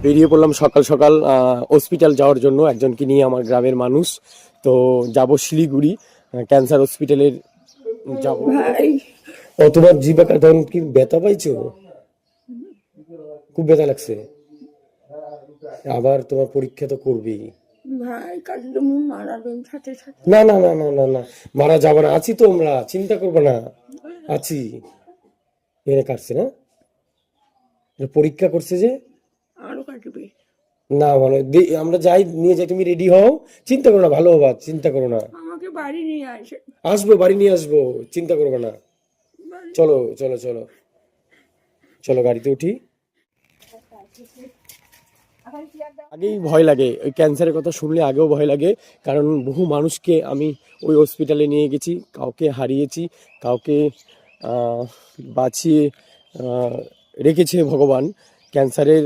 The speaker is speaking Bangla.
বেরিয়ে পড়লাম সকাল সকাল হসপিটাল যাওয়ার জন্য, একজনকে নিয়ে, আমার গ্রামের মানুষ। তো যাব শিলিগুড়ি ক্যান্সার হসপিটালের যাব। ভাই ও তোমার জিভে তখন কি ব্যথা পাইছো? খুব ব্যথা লাগছে? আবার তোমার পরীক্ষা তো করবি। ভাই কাল তুমি মারাবেন সাথে সাথে। না না না না না না, মারা যাবে না, আছি তো আমরা, চিন্তা করবে না, আছি। এনে কাটছে না, পরীক্ষা করছে যে। আরো কাটবে। না মানে আমরা যাই, নিয়ে যাই, তুমি রেডি হও, চিন্তা করো না, ভালো হবা, চিন্তা করো না। আমাকে বাড়ি নিয়ে আসে। আসবো, বাড়ি নিয়ে আসবো, চিন্তা করবে না। চলো চলো চলো চলো, গাড়িতে উঠি। আগেই ভয় লাগে, ওই ক্যান্সারের কথা শুনলে আগেও ভয় লাগে, কারণ বহু মানুষকে আমি ওই হসপিটালে নিয়ে গেছি, কাউকে হারিয়েছি, কাউকে বাঁচিয়ে রেখেছে ভগবান ক্যান্সারের